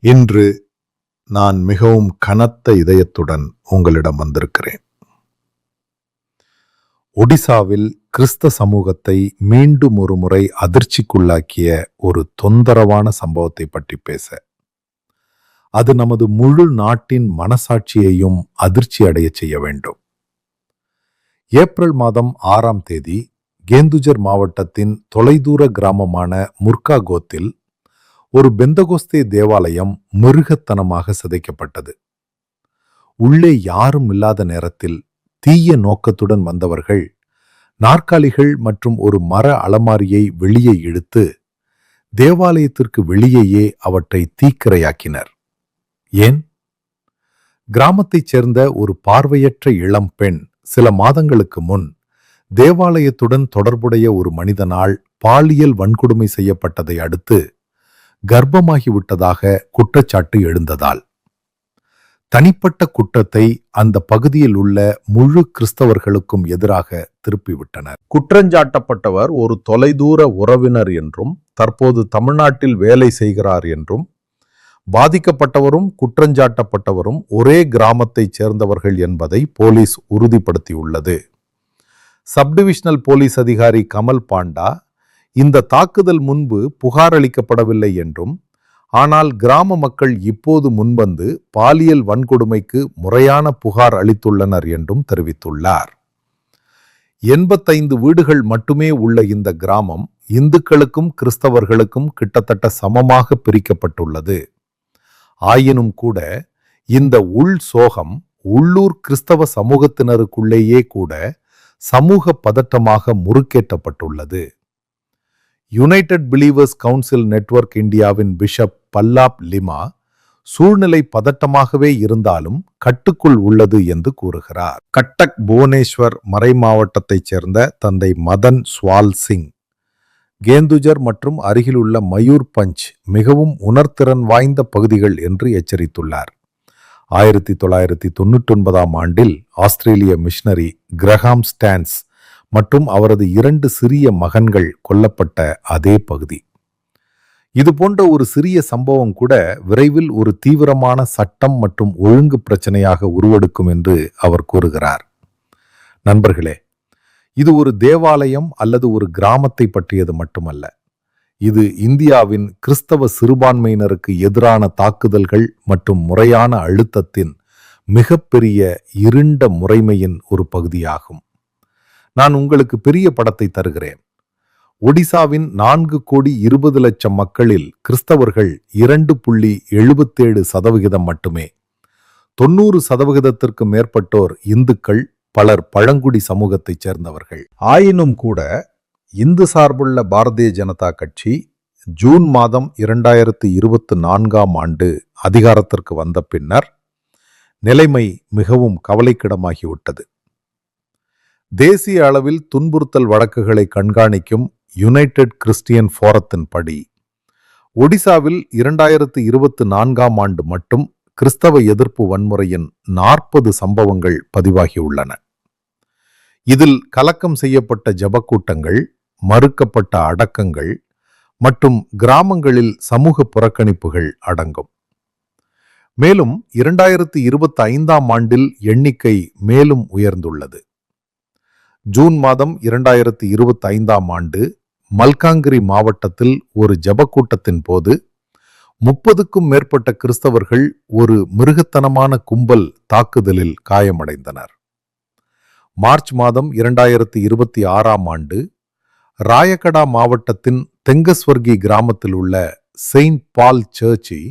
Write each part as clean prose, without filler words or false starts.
இன்று நான் மிகவும் கனத்த இதயத்துடன் உங்களிடம் வந்திருக்கிறேன். ஒடிசாவில் கிறிஸ்த சமூகத்தை மீண்டும் ஒரு முறை அதிர்ச்சிக்குள்ளாக்கிய ஒரு தொந்தரவான சம்பவத்தை பற்றி பேச, அது நமது முழு நாட்டின் மனசாட்சியையும் அதிர்ச்சி அடைய செய்ய வேண்டும். ஏப்ரல் மாதம் 6ஆம் தேதி கேந்துஜர் மாவட்டத்தின் தொலைதூர கிராமமான முர்காகோத்தில் ஒரு பெந்தகோஸ்தே தேவாலயம் மிருகத்தனமாக சிதைக்கப்பட்டது. உள்ளே யாரும் இல்லாத நேரத்தில் தீய நோக்கத்துடன் வந்தவர்கள் நாற்காலிகள் மற்றும் ஒரு மர அலமாரியை வெளியே இழுத்து தேவாலயத்திற்கு வெளியேயே அவற்றை தீக்கிரையாக்கினர். ஏன்? கிராமத்தைச் சேர்ந்த ஒரு பார்வையற்ற இளம் பெண் சில மாதங்களுக்கு முன் தேவாலயத்துடன் தொடர்புடைய ஒரு மனிதனால் பாலியல் வன்கொடுமை செய்யப்பட்டதை அடுத்து கர்ப்பமாகிவிட்டதாக குற்றச்சாட்டு எழுந்ததால் தனிப்பட்ட குற்றத்தை அந்த பகுதியில் உள்ள முழு கிறிஸ்தவர்களுக்கும் எதிராக திருப்பிவிட்டனர். குற்றஞ்சாட்டப்பட்டவர் ஒரு தொலைதூர உறவினர் என்றும் தற்போது தமிழ்நாட்டில் வேலை செய்கிறார் என்றும், பாதிக்கப்பட்டவரும் குற்றஞ்சாட்டப்பட்டவரும் ஒரே கிராமத்தைச் சேர்ந்தவர்கள் என்பதை போலீஸ் உறுதிப்படுத்தியுள்ளது. சப்டிவிஷனல் போலீஸ் அதிகாரி கமல் பாண்டா இந்த தாக்குதல் முன்பு புகார் அளிக்கப்படவில்லை என்றும், ஆனால் கிராம மக்கள் இப்போது முன்வந்து பாலியல் வன்கொடுமைக்கு முறையான புகார் அளித்துள்ளனர் என்றும் தெரிவித்துள்ளார். 85 வீடுகள் மட்டுமே உள்ள இந்த கிராமம் இந்துக்களுக்கும் கிறிஸ்தவர்களுக்கும் கிட்டத்தட்ட சமமாக பிரிக்கப்பட்டுள்ளது. ஆயினும் கூட இந்த உள் சோகம் உள்ளூர் கிறிஸ்தவ சமூகத்தினருக்குள்ளேயே கூட சமூக பதட்டமாக முறுக்கேற்றப்பட்டுள்ளது. யுனைடெட் பிலீவர்ஸ் கவுன்சில் நெட்வொர்க் இந்தியாவின் பிஷப் பல்லாப் லிமா சூழ்நிலை பதட்டமாகவே இருந்தாலும் கட்டுக்குள் உள்ளது என்று கூறுகிறார். கட்டக் புவனேஸ்வர் மறை மாவட்டத்தைச் சேர்ந்த தந்தை மதன் ஸ்வால் சிங் கேந்துஜர் மற்றும் அருகிலுள்ள மயூர் பஞ்ச் மிகவும் உணர்திறன் வாய்ந்த பகுதிகள் என்று எச்சரித்துள்ளார். 1999ஆம் ஆண்டில் ஆஸ்திரேலிய மிஷனரி கிரஹாம் ஸ்டான்ஸ் மற்றும் அவரது 2 சிறிய மகன்கள் கொல்லப்பட்ட அதே பகுதி. இது போன்ற ஒரு சிறிய சம்பவம் கூட விரைவில் ஒரு தீவிரமான சட்டம் மற்றும் ஒழுங்கு பிரச்சனையாக உருவெடுக்கும் என்று அவர் கூறுகிறார். நண்பர்களே, இது ஒரு தேவாலயம் அல்லது ஒரு கிராமத்தை பற்றியது மட்டுமல்ல. இது இந்தியாவின் கிறிஸ்தவ சிறுபான்மையினருக்கு எதிரான தாக்குதல்கள் மற்றும் முறையான அழுத்தத்தின் மிகப்பெரிய இருண்ட முறைமையின் ஒரு பகுதியாகும். நான் உங்களுக்கு பெரிய படத்தை தருகிறேன். ஒடிசாவின் 4,20,00,000 மக்களில் கிறிஸ்தவர்கள் 2.77% மட்டுமே. 90% மேற்பட்டோர் இந்துக்கள், பலர் பழங்குடி சமூகத்தைச் சேர்ந்தவர்கள். ஆயினும் கூட இந்து சார்புள்ள பாரதிய ஜனதா கட்சி ஜூன் மாதம் 2024ஆம் ஆண்டு அதிகாரத்திற்கு வந்த பின்னர் நிலைமை மிகவும் கவலைக்கிடமாகிவிட்டது. தேசிய அளவில் துன்புறுத்தல் வழக்குகளை கண்காணிக்கும் யுனைடெட் கிறிஸ்டியன் ஃபோரத்தின் படி ஒடிசாவில் 2024ஆம் ஆண்டு மட்டும் கிறிஸ்தவ எதிர்ப்பு வன்முறையின் 40 சம்பவங்கள் பதிவாகியுள்ளன. இதில் கலக்கம் செய்யப்பட்ட ஜபக்கூட்டங்கள், மறுக்கப்பட்ட அடக்கங்கள் மற்றும் கிராமங்களில் சமூக புறக்கணிப்புகள் அடங்கும். மேலும் 2025ஆம் ஆண்டில் எண்ணிக்கை மேலும் உயர்ந்துள்ளது. ஜூன் மாதம் 2025ஆம் ஆண்டு மல்காங்கிரி மாவட்டத்தில் ஒரு ஜபக்கூட்டத்தின் போது 30க்கும் மேற்பட்ட கிறிஸ்தவர்கள் ஒரு மிருகத்தனமான கும்பல் தாக்குதலில் காயமடைந்தனர். மார்ச் மாதம் 2026ஆம் ஆண்டு ராயகடா மாவட்டத்தின் தெங்கஸ்வர்கி கிராமத்தில் உள்ள செயின்ட் பால் சர்ச்சை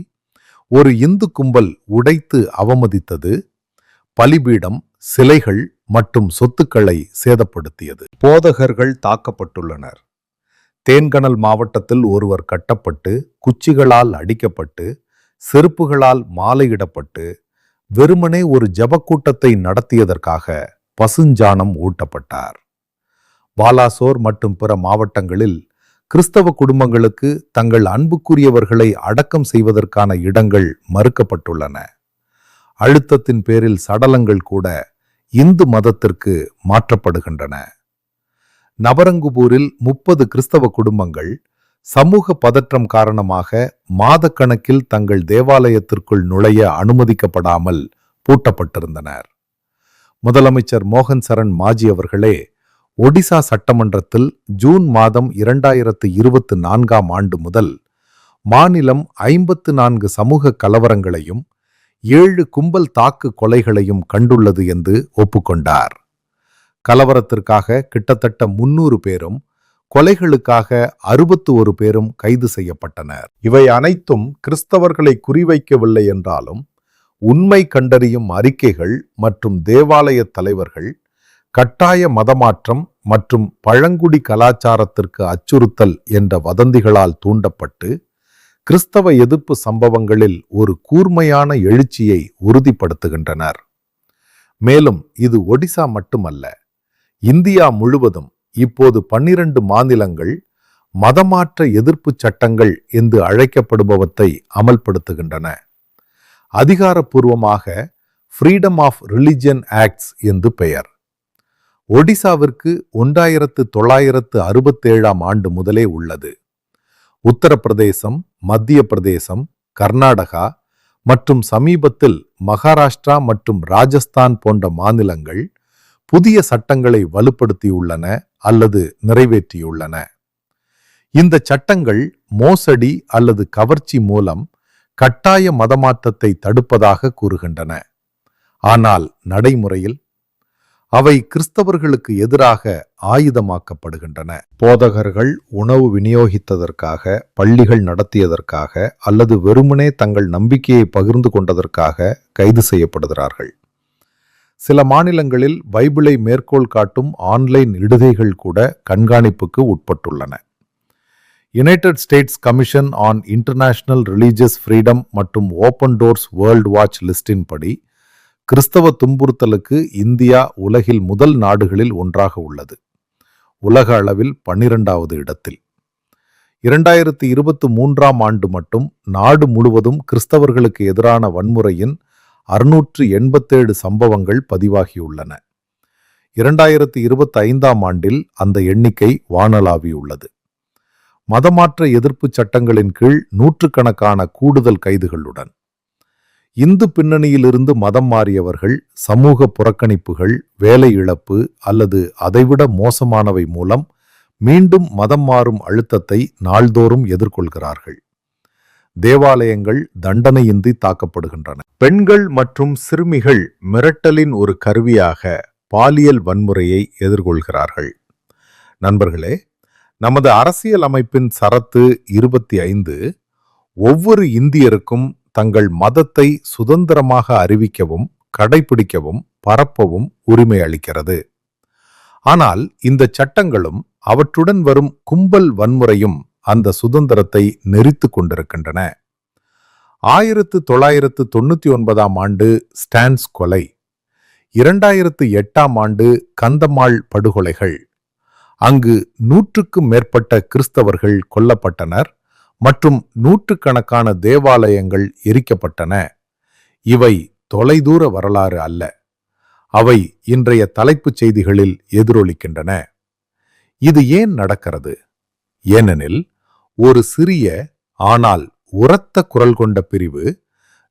ஒரு இந்து கும்பல் உடைத்து அவமதித்தது, பலிபீடம், சிலைகள் மற்றும் சொத்துக்களை சேதப்படுத்தியது. போதகர்கள் தாக்கப்பட்டுள்ளனர். தேன்கனல் மாவட்டத்தில் ஒருவர் கட்டப்பட்டு, குச்சிகளால் அடிக்கப்பட்டு, செருப்புகளால் மாலையிடப்பட்டு, வெறுமனே ஒரு ஜபக்கூட்டத்தை நடத்தியதற்காக பசுஞ்சாணம் ஊட்டப்பட்டார். பாலாசோர் மற்றும் பிற மாவட்டங்களில் கிறிஸ்தவ குடும்பங்களுக்கு தங்கள் அன்புக்குரியவர்களை அடக்கம் செய்வதற்கான இடங்கள் மறுக்கப்பட்டுள்ளன. அழுத்தத்தின் பேரில் சடலங்கள் கூட இந்து மதத்திற்கு மாற்றப்படுகின்றன. நவரங்குபூரில் 30 கிறிஸ்தவ குடும்பங்கள் சமூக பதற்றம் காரணமாக மாதக்கணக்கில் தங்கள் தேவாலயத்திற்குள் நுழைய அனுமதிக்கப்படாமல் பூட்டப்பட்டிருந்தனர். முதலமைச்சர் மோகன் சரண் மாஜி அவர்களே ஒடிசா சட்டமன்றத்தில் ஜூன் மாதம் 2024 முதல் மாநிலம் 54 சமூக கலவரங்களையும் 7 கும்பல் தாக்கு கொலைகளையும் கண்டுள்ளது என்று ஒப்புக்கொண்டார். கலவரத்திற்காக கிட்டத்தட்ட 300 பேரும், கொலைகளுக்காக 61 பேரும் கைது செய்யப்பட்டனர். இவை அனைத்தும் கிறிஸ்தவர்களை குறிவைக்கவில்லை என்றாலும் உண்மை கண்டறியும் அறிக்கைகள் மற்றும் தேவாலய தலைவர்கள் கட்டாய மதமாற்றம் மற்றும் பழங்குடி கலாச்சாரத்திற்கு அச்சுறுத்தல் என்ற வதந்திகளால் தூண்டப்பட்டு கிறிஸ்தவ எதிர்ப்பு சம்பவங்களில் ஒரு கூர்மையான எழுச்சியை உறுதிப்படுத்துகின்றனர். மேலும் இது ஒடிசா மட்டுமல்ல, இந்தியா முழுவதும் இப்போது 12 மாநிலங்கள் மதமாற்ற எதிர்ப்பு சட்டங்கள் என்று அழைக்கப்படுபவற்றை அமல்படுத்துகின்றன. அதிகாரப்பூர்வமாக ஃப்ரீடம் ஆஃப் ரிலிஜியன் ஆக்ட்ஸ் என்று பெயர். ஒடிசாவிற்கு 1967 முதலே உள்ளது. உத்தரப்பிரதேசம், மத்திய பிரதேசம், கர்நாடகா மற்றும் சமீபத்தில் மகாராஷ்டிரா மற்றும் ராஜஸ்தான் போன்ற மாநிலங்கள் புதிய சட்டங்களை வலுப்படுத்தியுள்ளன அல்லது நிறைவேற்றியுள்ளன. இந்த சட்டங்கள் மோசடி அல்லது கவர்ச்சி மூலம் கட்டாய மதமாற்றத்தை தடுப்பதாக கூறுகின்றன. ஆனால் நடைமுறையில் அவை கிறிஸ்தவர்களுக்கு எதிராக ஆயுதமாக்கப்படுகின்றன. போதகர்கள் உணவு விநியோகித்ததற்காக, பள்ளிகள் நடத்தியதற்காக அல்லது வெறுமனே தங்கள் நம்பிக்கையை பகிர்ந்து கொண்டதற்காக கைது செய்யப்படுகிறார்கள். சில மாநிலங்களில் பைபிளை மேற்கோள் காட்டும் ஆன்லைன் இடுகைகள் கூட கண்காணிப்புக்கு உட்பட்டுள்ளன. United states commission on international religious freedom மற்றும் ஓப்பன் டோர்ஸ் வேர்ல்ட் வாட்ச் லிஸ்டின் படி கிறிஸ்தவ துன்புறுத்தலுக்கு இந்தியா உலகில் முதல் நாடுகளில் ஒன்றாக உள்ளது. உலக அளவில் 12வது இடத்தில். 2023 மட்டும் நாடு முழுவதும் கிறிஸ்தவர்களுக்கு எதிரான வன்முறையின் 687 சம்பவங்கள் பதிவாகியுள்ளன. 2025 அந்த எண்ணிக்கை வானளாவியுள்ளது. மதமாற்ற எதிர்ப்பு சட்டங்களின் கீழ் நூற்றுக்கணக்கான கூடுதல் கைதுகளுடன் இந்து பின்னணியிலிருந்து மதம் மாறியவர்கள் சமூக புறக்கணிப்புகள், வேலை இழப்பு அல்லது அதைவிட மோசமானவை மூலம் மீண்டும் மதம் மாறும் அழுத்தத்தை நாள்தோறும் எதிர்கொள்கிறார்கள். தேவாலயங்கள் தண்டனையின்றி தாக்கப்படுகின்றன. பெண்கள் மற்றும் சிறுமிகள் மிரட்டலின் ஒரு கருவியாக பாலியல் வன்முறையை எதிர்கொள்கிறார்கள். நண்பர்களே, நமது அரசியல் அமைப்பின் சரத்து 25 ஒவ்வொரு இந்தியருக்கும் தங்கள் மதத்தை சுதந்திரமாக அறிவிக்கவும், கடைபிடிக்கவும், பரப்பவும் உரிமை அளிக்கிறது. ஆனால் இந்த சட்டங்களும் அவற்றுடன் வரும் கும்பல் வன்முறையும் அந்த சுதந்திரத்தை நெறித்து கொண்டிருக்கின்றன. 1999 ஸ்டான்ஸ் கொலை, 2008 கந்தமாள் படுகொலைகள், அங்கு 100க்கும் மேற்பட்ட கிறிஸ்தவர்கள் கொல்லப்பட்டனர் மற்றும் நூற்றுக்கணக்கான தேவாலயங்கள் எரிக்கப்பட்டன. இவை தொலைதூர வரலாறு அல்ல. அவை இன்றைய தலைப்புச் செய்திகளில் எதிரொலிக்கின்றன. இது ஏன் நடக்கிறது? ஏனெனில் ஒரு சிறிய ஆனால் உரத்த குரல் கொண்ட பிரிவு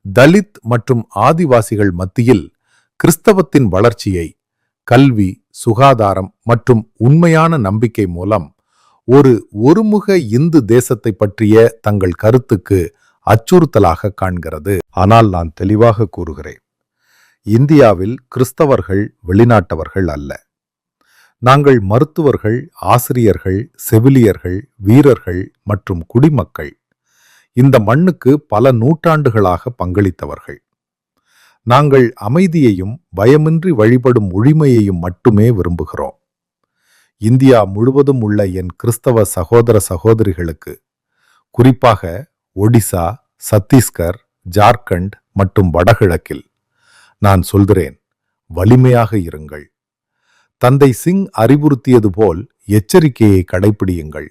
தலித் மற்றும் ஆதிவாசிகள் மத்தியில் கிறிஸ்தவத்தின் வளர்ச்சியை கல்வி, சுகாதாரம் மற்றும் உண்மையான நம்பிக்கை மூலம் ஒரு ஒருமுக இந்து தேசத்தை பற்றிய தங்கள் கருத்துக்கு அச்சுறுத்தலாக காண்கிறது. ஆனால் நான் தெளிவாக கூறுகிறேன், இந்தியாவில் கிறிஸ்தவர்கள் வெளிநாட்டவர்கள் அல்ல. நாங்கள் மருத்துவர்கள், ஆசிரியர்கள், செவிலியர்கள், வீரர்கள் மற்றும் குடிமக்கள் இந்த மண்ணுக்கு பல நூற்றாண்டுகளாக பங்களித்தவர்கள். நாங்கள் அமைதியையும் பயமின்றி வழிபடும் உரிமையையும் மட்டுமே விரும்புகிறோம். இந்தியா முழுவதும் உள்ள என் கிறிஸ்தவ சகோதர சகோதரிகளுக்கு, குறிப்பாக ஒடிசா, சத்தீஸ்கர், ஜார்க்கண்ட் மற்றும் வடகிழக்கில் நான் சொல்கிறேன், வலிமையாக இருங்கள். தந்தை சிங் அறிவுறுத்தியது போல் எச்சரிக்கையை கடைபிடியுங்கள்.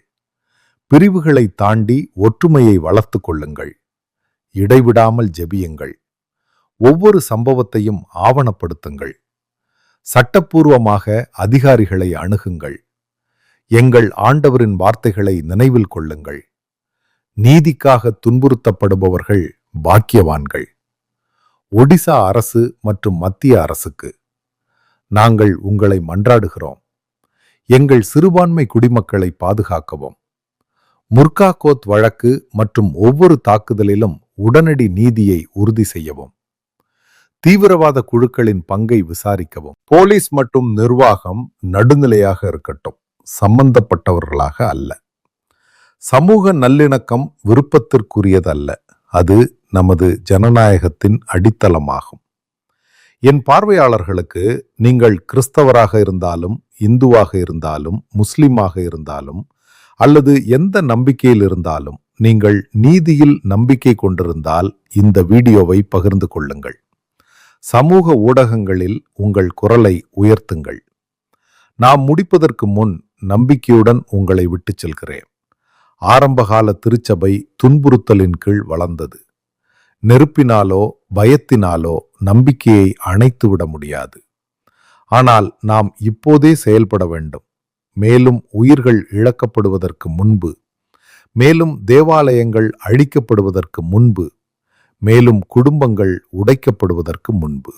பிரிவுகளை தாண்டி ஒற்றுமையை வளர்த்து கொள்ளுங்கள். இடைவிடாமல் ஜெபியுங்கள். ஒவ்வொரு சம்பவத்தையும் ஆவணப்படுத்துங்கள். சட்டப்பூர்வமாக அதிகாரிகளை அணுகுங்கள். எங்கள் ஆண்டவரின் வார்த்தைகளை நினைவில் கொள்ளுங்கள். நீதிக்காக துன்புறுத்தப்படுபவர்கள் பாக்கியவான்கள். ஒடிசா அரசு மற்றும் மத்திய அரசுக்கு நாங்கள் உங்களை மன்றாடுகிறோம். எங்கள் சிறுபான்மை குடிமக்களை பாதுகாக்கவும். முர்காகோத் வழக்கு மற்றும் ஒவ்வொரு தாக்குதலிலும் உடனடி நீதியை உறுதி செய்யவும். தீவிரவாத குழுக்களின் பங்கை விசாரிக்கவும். போலீஸ் மற்றும் நிர்வாகம் நடுநிலையாக இருக்கட்டும், சம்பந்தப்பட்டவர்களாக அல்ல. சமூக நல்லிணக்கம் விருப்பத்திற்குரியதல்ல, அது நமது ஜனநாயகத்தின் அடித்தளமாகும். என் பார்வையாளர்களுக்கு, நீங்கள் கிறிஸ்தவராக இருந்தாலும், இந்துவாக இருந்தாலும், முஸ்லிமாக இருந்தாலும் அல்லது எந்த நம்பிக்கையில் இருந்தாலும், நீங்கள் நீதியில் நம்பிக்கை கொண்டிருந்தால் இந்த வீடியோவை பகிர்ந்து கொள்ளுங்கள். சமூக ஊடகங்களில் உங்கள் குரலை உயர்த்துங்கள். நாம் முடிப்பதற்கு முன் நம்பிக்கையுடன் உங்களை விட்டுச் செல்கிறேன். ஆரம்பகால திருச்சபை துன்புறுத்தலின் கீழ் வளர்ந்தது. நெருப்பினாலோ பயத்தினாலோ நம்பிக்கையை அணைத்துவிட முடியாது. ஆனால் நாம் இப்போதே செயல்பட வேண்டும். மேலும் உயிர்கள் இழக்கப்படுவதற்கு முன்பு, மேலும் தேவாலயங்கள் அழிக்கப்படுவதற்கு முன்பு, மேலும் குடும்பங்கள் உடைக்கப்படுவதற்கு முன்பு.